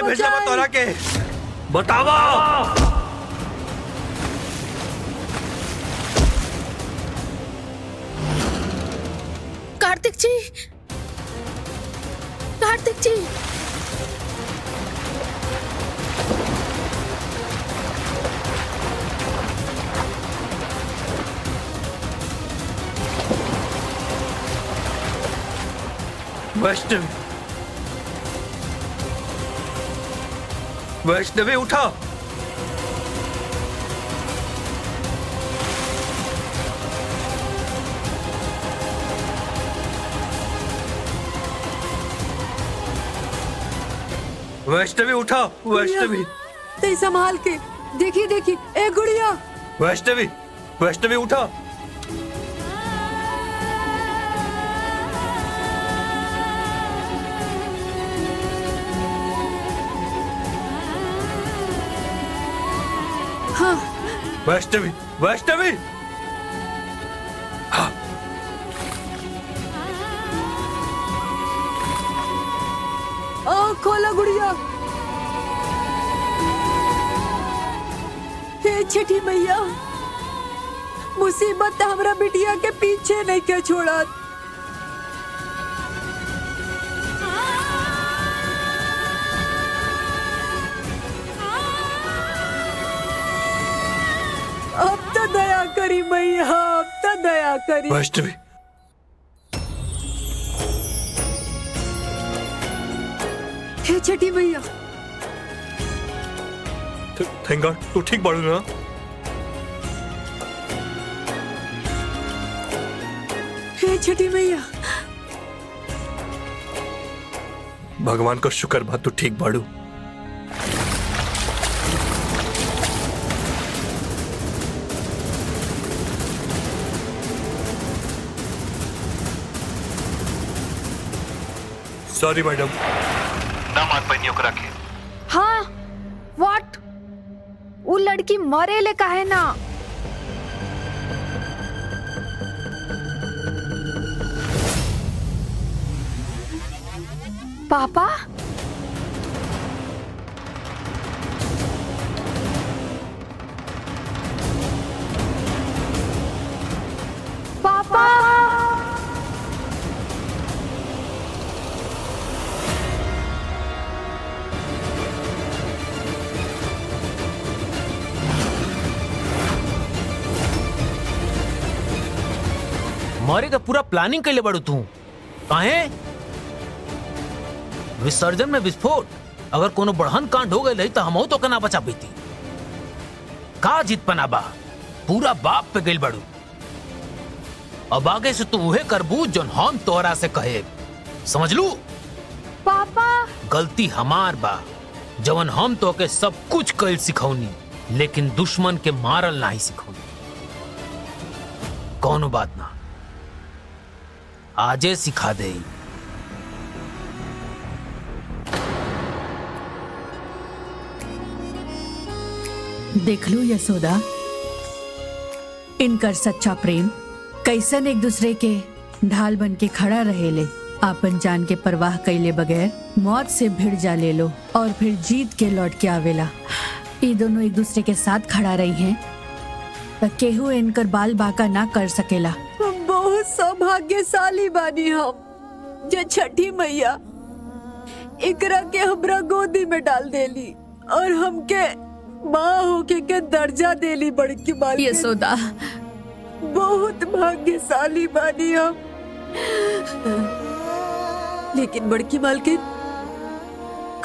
भेजना मत तोरा के बतावा। कार्तिक जी, कार्तिक जी, वैष्णवी, वैष्णवी उठा। वैष्णवी उठा, वैष्णवी। ते संभाल के देखिए देखिए, ए गुड़िया। वैष्णवी, वैष्णवी उठा। हाँ वैष्णवी, वैष्णवी। हाँ। खोला गुड़िया। हे छठी मैया, मुसीबत हमरा बिटिया के पीछे नहीं के छोड़ा। अब तो दया करी मैया, अब तो दया करी। वैष्णवी, हे छठी मैया। थैंक गॉड तू ठीक बाड़ू ना। हे छठी मैया। भगवान का शुक्र बा तू ठीक बाड़ू। सॉरी मैडम, ना मान पाई ओकरा के। हाँ व्हाट, वो लड़की मरे ले काहे ना। पापा, पापा, मारे का पूरा प्लानिंग कैले बड़ू तू काहे? विसर्जन में विस्फोट, अगर कोनो बढ़न कांड हो गई तो हम तो कना बचा पाती। का जीत पना बा, पूरा बाप पे गई बड़ू। अब आगे से तू उहे करबू जो हम तोरा से कहे, समझ लू? पापा। गलती हमार बा, जवन हम तो के सब कुछ कैल सिखौनी, लेकिन दुश्मन के मारल नहीं सिखौनी। कौनो बात ना, आजे सिखा दे। देख लो यशोदा, इनकर सच्चा प्रेम कैसन एक दूसरे के ढाल बन के खड़ा रहेले, आपन जान के परवाह कैले बगैर मौत से भिड़ जा ले लो और फिर जीत के लौट के आवेला। ये दोनों एक दूसरे के साथ खड़ा रही हैं, तो केहू इनकर बाल बाका ना कर सकेला। हम बहुत सौभाग्यशाली बानी हम, जो छठी मैया एकरा के हमरा गोदी में डाल देली और हमके माँ होके के दर्जा देली। बड़की मालकिन यशोदा, बहुत भाग्यशाली बानी हम। लेकिन बड़की मालकिन,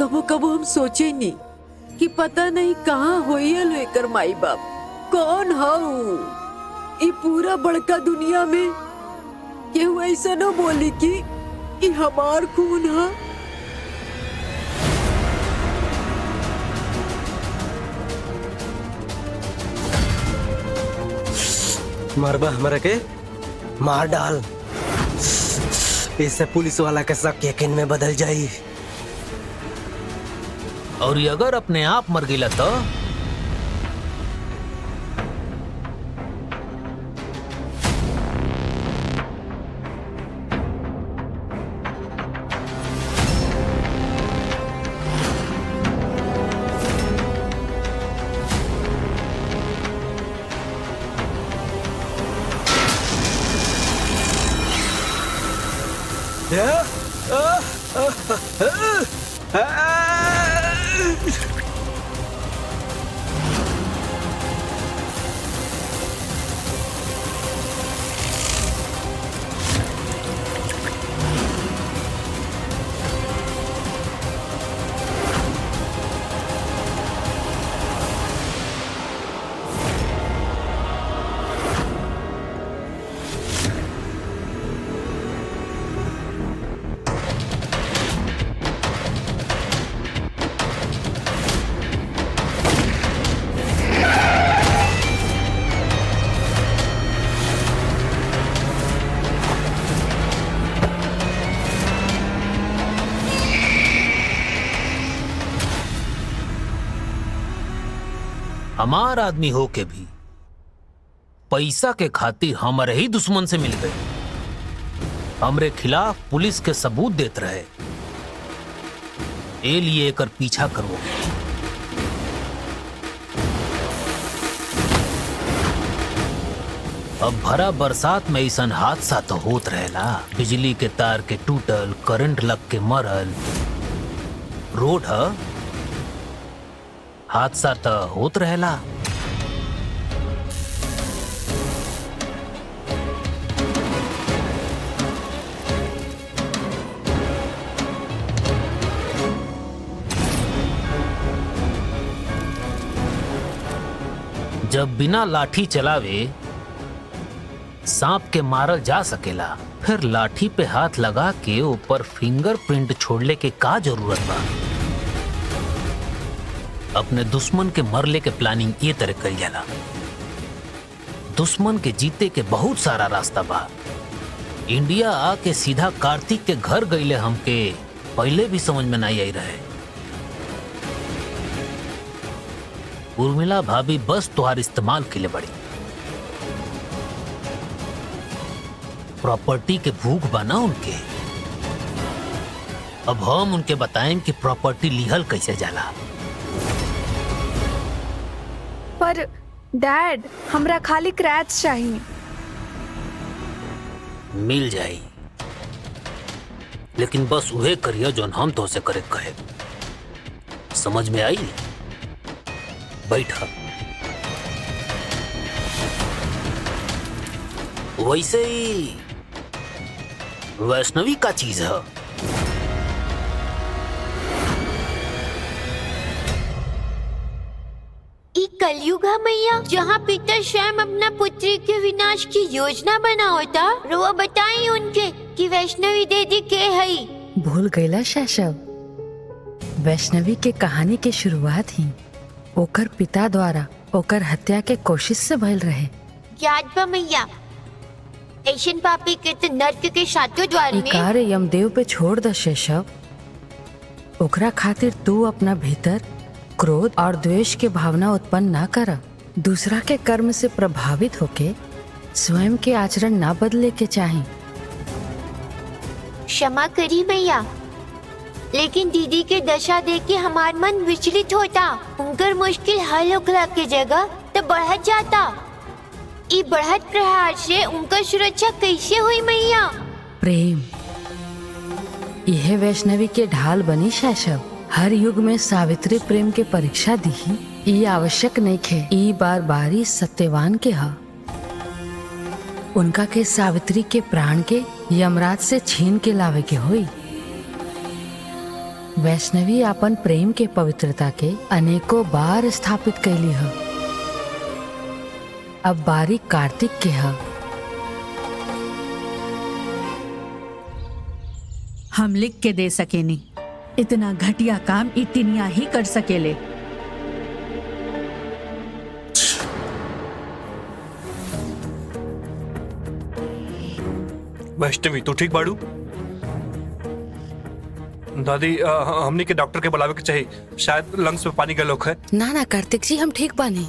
कबो कबो हम सोचे नहीं कि पता नहीं कहाँ होइल एकर माई बाप, कौन हाउ। ई पूरा बड़का दुनिया में केहू ऐसा न बोली कि ई हमार खून हा। मरबा हमरा के मार डाल, इससे पुलिस वाला के शक यकीन में बदल जाई। और ये अगर अपने आप मर गईला तो हमार आदमी हो के भी पैसा के खातिर हमारे ही दुश्मन से मिल गए, हमरे खिलाफ पुलिस के सबूत देत रहे। ए लिए एकर पीछा करो। अब भरा बरसात में ऐसा हादसा तो होत रहेला, बिजली के तार के टूटल, करंट लग के मरल। रोड है, हादसा तो होत रहेला। जब बिना लाठी चलावे सांप के मारल जा सकेला, फिर लाठी पे हाथ लगा के ऊपर फिंगरप्रिंट छोड़ले के का जरूरत बा? अपने दुश्मन के मरले के प्लानिंग ये तरह करी जाला। दुश्मन के जीते के बहुत सारा रास्ता बा। इंडिया आके सीधा कार्तिक के घर गईले हमके पहले भी समझ में नहीं आई रहे। उर्मिला भाभी बस तुहार इस्तेमाल के लिए बड़ी। प्रॉपर्टी के भूख बना उनके। अब हम उनके बताएं कि प्रॉपर्टी लिहल कैसे जाला। पर डैड, हमरा खाली क्रैच चाहिए। मिल जाई, लेकिन बस उहे करिए जो हम तो से करे कहे। समझ में आई? बैठा। वैसे ही वैष्णवी का चीज है। कलयुग है मैया, जहाँ पिता स्वयं अपना पुत्री के विनाश की योजना बना होता। वो बताई उनके कि वैष्णवी दीदी के है। भूल गईला शैशव, वैष्णवी के कहानी के शुरुआत ही ओकर पिता द्वारा ओकर हत्या के कोशिश से भइल रहे। याद बा मैया, ऐसन पापी के तो नर्क के सातों द्वार में। कार्य यमदेव पे छोड़ द शैशव। ओकरा खातिर तू अपना भीतर क्रोध और द्वेष के भावना उत्पन्न ना कर। दूसरा के कर्म से प्रभावित होके स्वयं के आचरण ना बदले के चाहिए। क्षमा करी मैया, लेकिन दीदी के दशा देख के हमार मन विचलित होता। उनकर मुश्किल हल होखला के जगह तो बढ़त जाता। ई बढ़त प्रहार से उनका सुरक्षा कैसे हुई मैया? प्रेम, यह वैष्णवी के ढाल बनी शैशव। हर युग में सावित्री प्रेम के परीक्षा दी। ये आवश्यक नहीं खे ई बार बारी सत्यवान के हा। उनका के सावित्री के प्राण के यमराज से छीन के लावे के होई। वैष्णवी अपन प्रेम के पवित्रता के अनेकों बार स्थापित कैली है। अब बारी कार्तिक के है। हम लिख के दे सकेनी, इतना घटिया काम इतनिया ही कर सकेले। वैष्णवी तू ठीक बाड़ू? दादी हमनी के डॉक्टर के बुलावे के चाहिए, शायद लंग्स में पानी गलोक है। ना ना कार्तिक जी, हम ठीक बानी।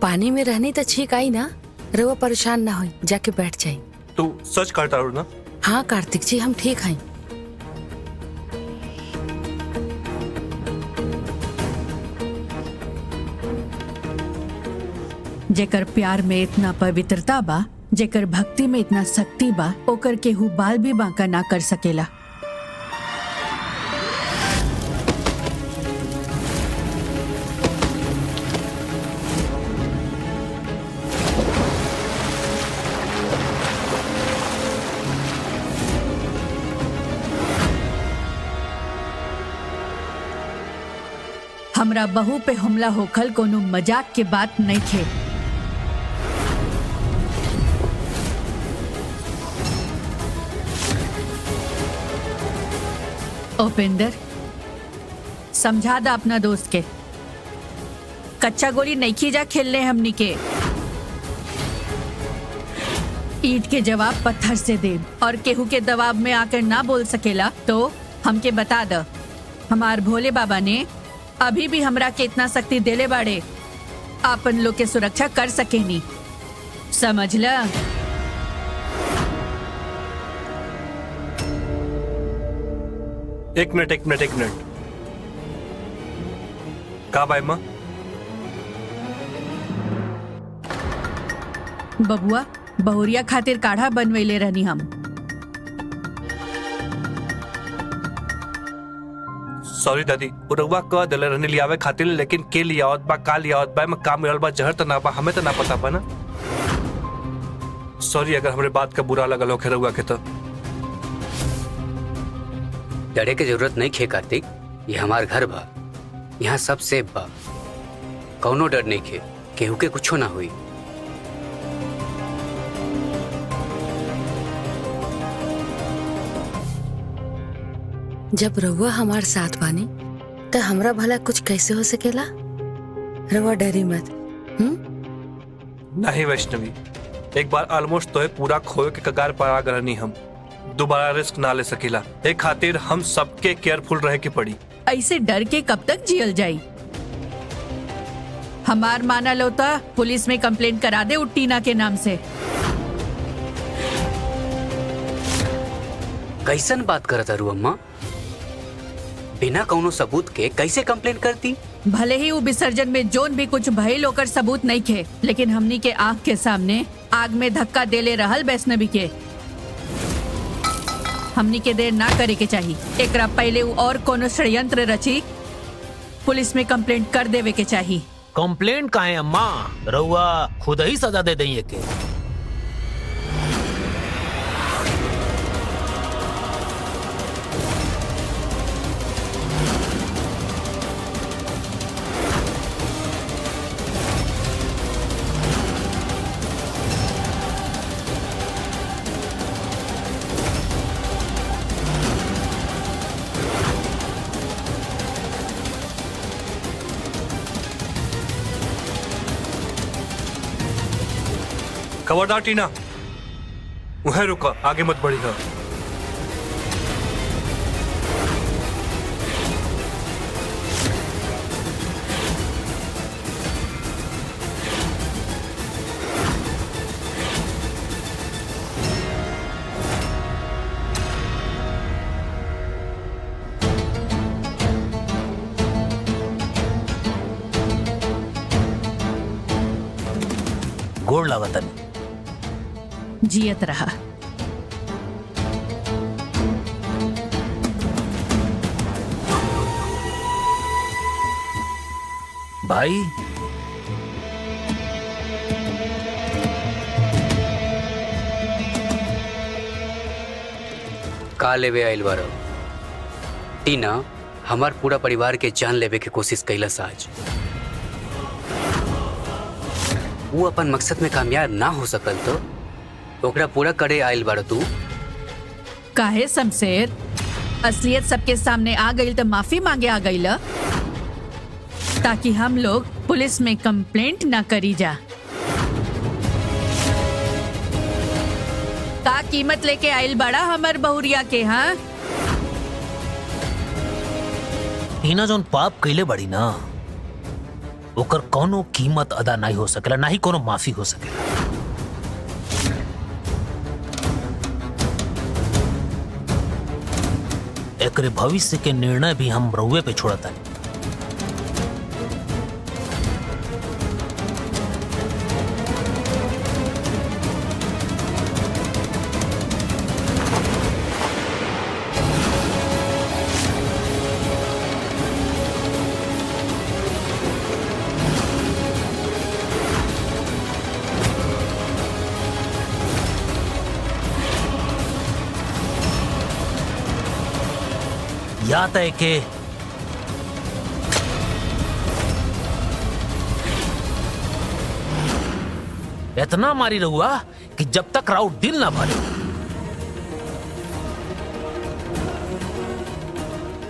पानी में रहनी तो ठीक आई ना। रवा परेशान ना हो, जाके बैठ जाए। तू सच करता ना? हाँ कार्तिक जी, हम ठीक हैं। जेकर प्यार में इतना पवित्रता बा, जेकर भक्ति में इतना शक्ति बा, ओकर केहू बाल भी बांका ना कर सकेला। हमरा बहू पे हमला होखल कोनो मजाक के बात नहीं थे। उपेंद्र, समझा दा अपना दोस्त के, कच्चा गोली नहीं खींचा खेलने हमनी के। ईंट के जवाब पत्थर से दे और केहू के दबाव में आकर ना बोल सकेला तो हमके बता द। हमार भोले बाबा ने अभी भी हमरा के इतना शक्ति देले बाड़े, आपन लोग के सुरक्षा कर सकेनी, समझला? एक मिनट का बाई माँ? बबुआ, बहुरिया खातिर काढ़ा बनवैले रहनी हम। सॉरी दादी, उरवा कह दिले रहने लियावे खातिर, लेकिन के लियावत बा का लियावत बा में काम मिलल बा जहर त ना बा, हमें त ना पता बा ना। सॉरी अगर हमरे बात का बुरा लगल हो रउआ के तो। डरे के जरूरत नहीं खे कार्तिक, ये हमार घर बा, यहाँ सब सेफ बा, कौनो डर नहीं खे, केहू के कुछो ना हुई। जब रउआ हमार साथ बानी तो हमरा भला कुछ कैसे हो सकेला? रउआ डरी मत। नहीं वैष्णवी, एक बार ऑलमोस्ट तो पूरा खोए के कगार पर आ गए, हम दोबारा रिस्क ना ले सकेला। एक खातिर हम सबके केयरफुल रहे की पड़ी। ऐसे डर के कब तक जियल जाई? हमार माना लोता पुलिस में कंप्लेंट करा दे टीना के नाम से। कैसन बात करत अरु अम्मा? बिना कौनो सबूत के कैसे कंप्लेंट करती? भले ही वो विसर्जन में जोन भी कुछ भइल ओकर सबूत नहीं खे, लेकिन हमनी के आंख के सामने आग में धक्का देले रहल वैष्णवी के। हमनी के देर ना करे के चाहिए, एकरा पहले वो और कोनो षड्यंत्र रची पुलिस में कंप्लेंट कर देवे के चाहिए। कंप्लेंट काहे अम्मा, रउआ खुद ही सजा दे देंगे के। खबरदार टीना, वह रुका, आगे मत बढ़ी। गोड़ लागतन, जियत रहा। भाई का लेवे आइल बारो? टीना हमार पूरा परिवार के जान लेवे के कोशिश कैलस आज। वो अपन मकसद में कामयाब ना हो सकल तो ओकरा पूरा करे आइल बारो तू। काहे शमशेर, असलियत सबके सामने आ गई तो माफी मांगे आ गई, ताकि हम लोग पुलिस में कंप्लेंट ना करी जा। का कीमत लेके आइल बड़ा हमर बहुरिया के? हाँ, टीना जोन पाप कैले बड़ी ना, ओकर कोनो कीमत अदा नहीं हो सकेला, ना ही कोनो माफी हो सकेला। एकरे भविष्य के निर्णय भी हम रउए पे छोड़ता। या तय के इतना मारी रहुआ कि जब तक राउत दिल ना भरे,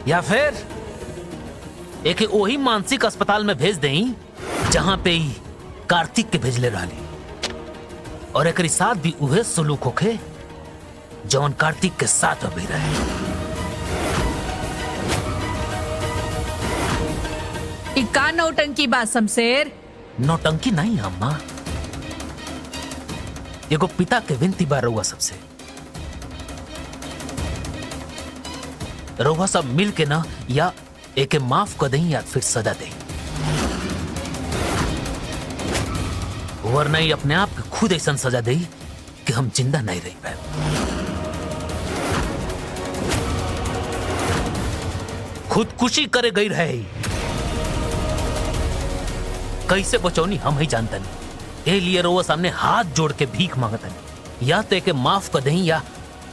या फिर एक वही मानसिक अस्पताल में भेज दें जहां पे ही कार्तिक के भेजले रहली, और एक साथ भी उहे सुलूक होखे जौन कार्तिक के साथ अभी रहे। का नौटंकी बात शमशेर? नौटंकी नहीं अम्मा, एगो पिता के विनती बा रउआ सबसे, रउआ सब मिल के ना या एके माफ कर दें या फिर सजा दें, वरना ही अपने आप के खुद ऐसा सजा दे कि हम जिंदा नहीं रह पाए। खुदकुशी करे गई रहे, कैसे बचौनी हम ही जानता नहीं। ए लिए रोवा सामने हाथ जोड़ के भीख मांगता नहीं, या तो एके माफ कर दें या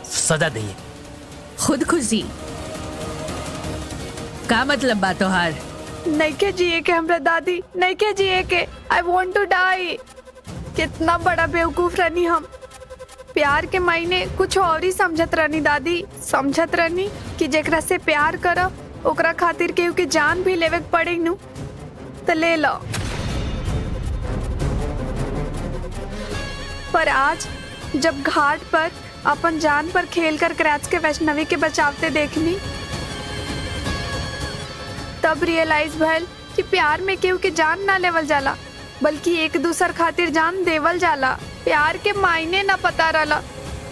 सजा दें। खुदकुशी का मतलब बात तोहार? नहीं के जिए के हमरा दादी, नहीं के जिए के। आई वॉन्ट टू डाई। कितना बड़ा बेवकूफ रहनी हम। प्यार के मायने कुछ और ही समझत रहनी दादी। समझत रहनी कि जेकरा से प्यार करब ओकरा खातिर केहू के जान भी लेवे के पड़े नु तो ले लो। पर आज जब घाट पर अपन जान पर खेलकर क्रैच के वैष्णवी के बचावते देखनी, तब रियलाइज भइल कि प्यार में केहू के जान ना लेवल जाला, बल्कि एक दूसर खातिर जान देवल जाला। प्यार के मायने ना पता रहला।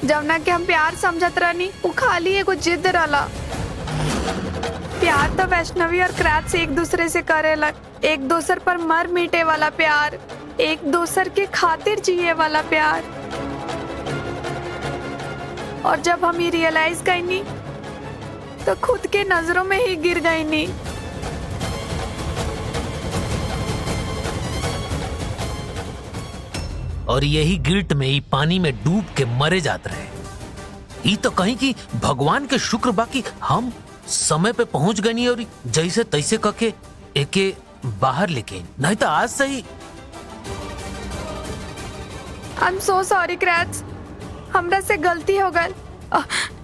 जवना के हम प्यार समझत रहनी वो खाली एगो जिद रहला। प्यार तो वैष्णवी और क्रैच एक दूसरे से करेला, एक दूसर पर मर मिटे वाला प्यार, एक दूसर के खातिर जिए वाला प्यार। और जब हम ये रियलाइज कईनी तो खुद के नजरों में ही गिर गई नी। और यही गिल्ट में ही पानी में डूब के मरे जाते रहे। ये तो कहीं कि भगवान के शुक्र बाकी हम समय पे पहुंच गए और जैसे तैसे करके एके बाहर लेके, नहीं तो आज से ही। I'm so sorry, क्रैच। हमरा से गलती हो गई।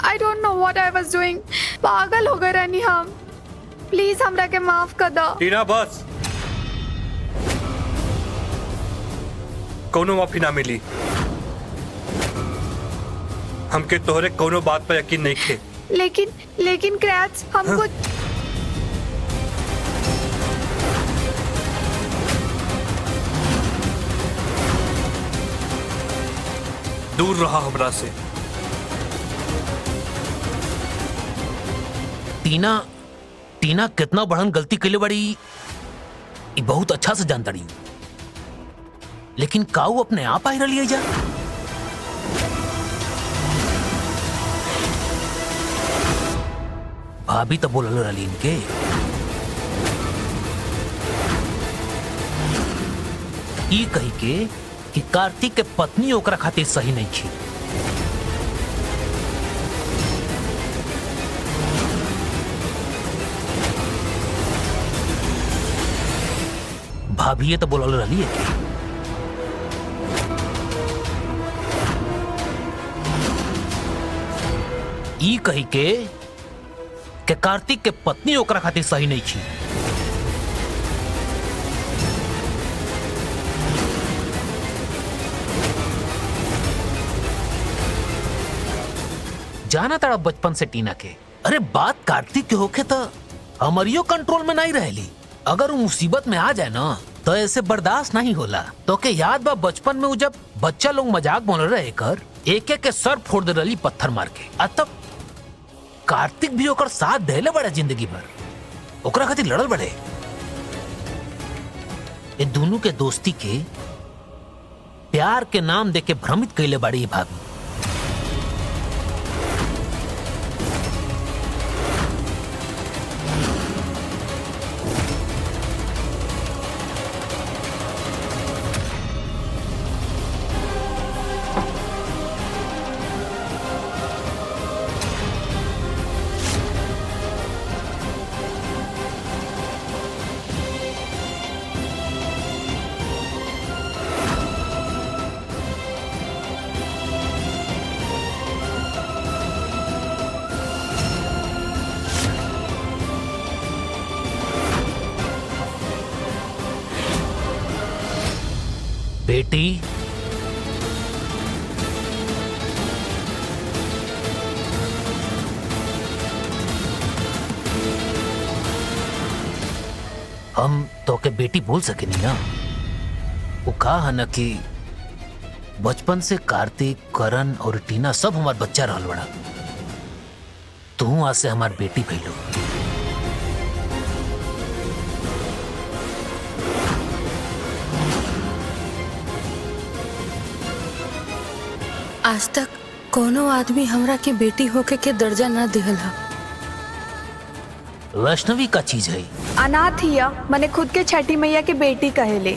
I don't know what I was doing। पागल हो गए रहनी हम। प्लीज हमरा के माफ कर दो। टीना बस, कोनो माफी ना मिली। हमके तोहरे कोनो बात पर यकीन नहीं खे। लेकिन क्रैच हमको दूर रहा हमरा से। टीना कितना बड़न गलती के लिए बड़ी ये बहुत अच्छा से जानता रही, लेकिन काऊ अपने आप आई रही जा। भाभी तो बोल रही इनके ई कही के कि कार्तिक के पत्नी ओकरा खातिर सही नहीं थी। भाभी ये तो बोल रही है कि ई कही के कार्तिक के पत्नी ओकरा खातिर सही नहीं थी। जाना तारा बचपन से टीना के। अरे बात कार्तिक के होके तो हमारियो कंट्रोल में नहीं रहेली। अगर वो मुसीबत में आ जाए ना तो ऐसे बर्दाश्त नहीं होला। तो के याद बा बचपन में जब बच्चा लोग मजाक बोल रहे कर एक एक के सर फोड़ दे रही पत्थर मार के। तब कार्तिक भी ओकर साथ देले बड़ा जिंदगी भर, ओकरा खातिर लड़ल बड़े। ये दोनों के दोस्ती के प्यार के नाम दे के भ्रमित कैले बड़ी भाभी। बेटी, हम तो के बेटी बोल सके नहीं ना। वो कहा है ना कि बचपन से कार्तिक, करण और टीना सब हमार बच्चा रहल बड़ा। तू आज से हमार बेटी भइलो। आज तक कोनो आदमी हमरा के बेटी होके के दर्जा ना दिहल हा। वैष्णवी का चीज है। अनाथ हिया मने खुद के छठी मैया के बेटी कहेले।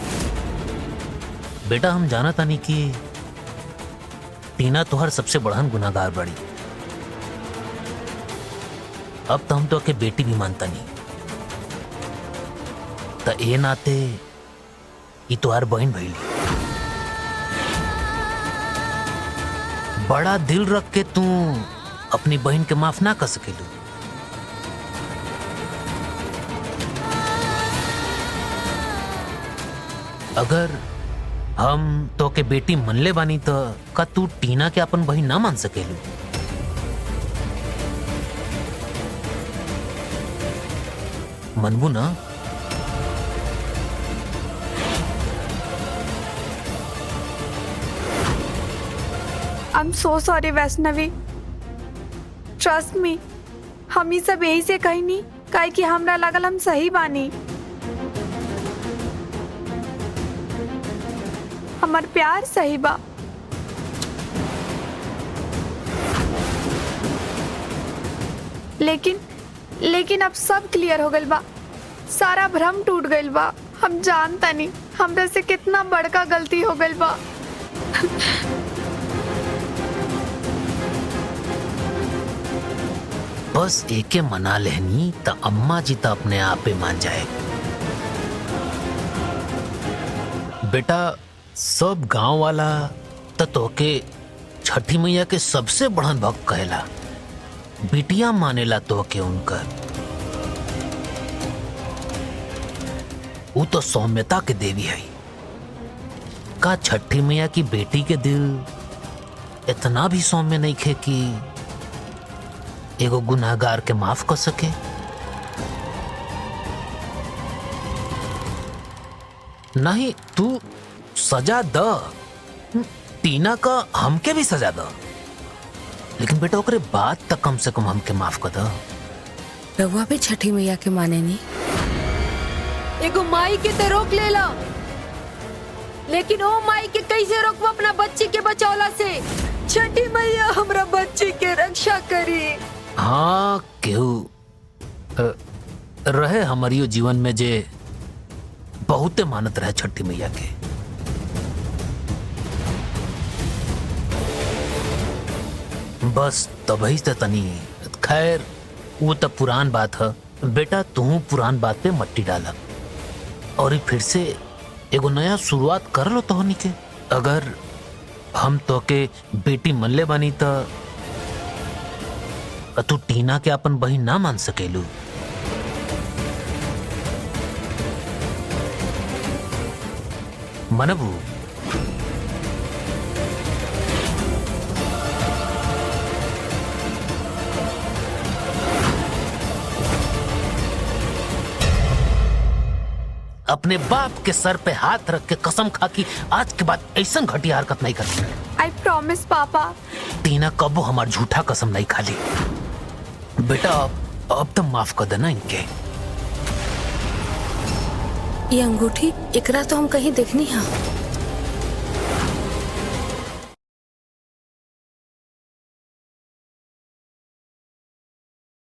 बेटा हम जाना तानी कि टीना तोहर सबसे बड़हन गुनाहगार बड़ी। अब तो हम तो के बेटी भी मानता नहीं। त ए नाते ई तोहर बहन भइली। बड़ा दिल रख के तू अपनी बहन के माफ ना कर सकेलू। अगर हम तो के बेटी मनले बानी तो का तू टीना के अपन बहन ना मान सकेलू? मनबू ना? I'm so sorry Vaishnavi. Trust me, हम ही सब यही से कही नहीं काहे कि हमरा लागल हम सही बानी। हमार प्यार सही बा। लेकिन अब सब क्लियर हो गइल बा। सारा भ्रम टूट गइल बा। हम जानता नहीं हमरा से कितना बड़का गलती हो गइल बा। बस एके मना लेनी तो अम्मा जी तो अपने आप ही मान जाए। बेटा सब गांव वाला तो के छठी मैया के सबसे बड़न भक्त कहेला। बिटिया मानेला तो के उनकर। वो तो सौम्यता के देवी है। का छठी मैया की बेटी के दिल इतना भी सौम्य नहीं खे कि एगो गुनाहगार के माफ कर सके? नहीं, तू सजा द। टीना का हमके भी सजा द, लेकिन बेटा ओकरे बाद तक कम से कम हमके माफ कर द। रउआ भी छठी मैया के माने नी। एगो माई के ते रोक लेला, लेकिन ओ माई के कैसे रोकबो अपना बच्ची के बचौला से? छठी मैया हमरा बच्ची के रक्षा करी। हाँ, केहू रहे हमारियो जीवन में जे बहुते मानत रहे छठी मैया के। बस तभी से तनी। खैर वो तो पुरान बात है। बेटा तू पुरान बात पे मट्टी डाला और फिर से एगो नया शुरुआत कर लो तोहनी के। अगर हम तो के बेटी मनले बानी तो तू टीना के अपन बहन ना मान सकेलू? मनबू? अपने बाप के सर पे हाथ रख के कसम खा कि आज के बाद ऐसा घटिया हरकत नहीं करती। आई प्रॉमिस पापा। टीना कबो हमार झूठा कसम नहीं खाली। बेटा अब तो माफ कर देना इनके। ये अंगूठी एकरा तो हम कहीं देखनी है।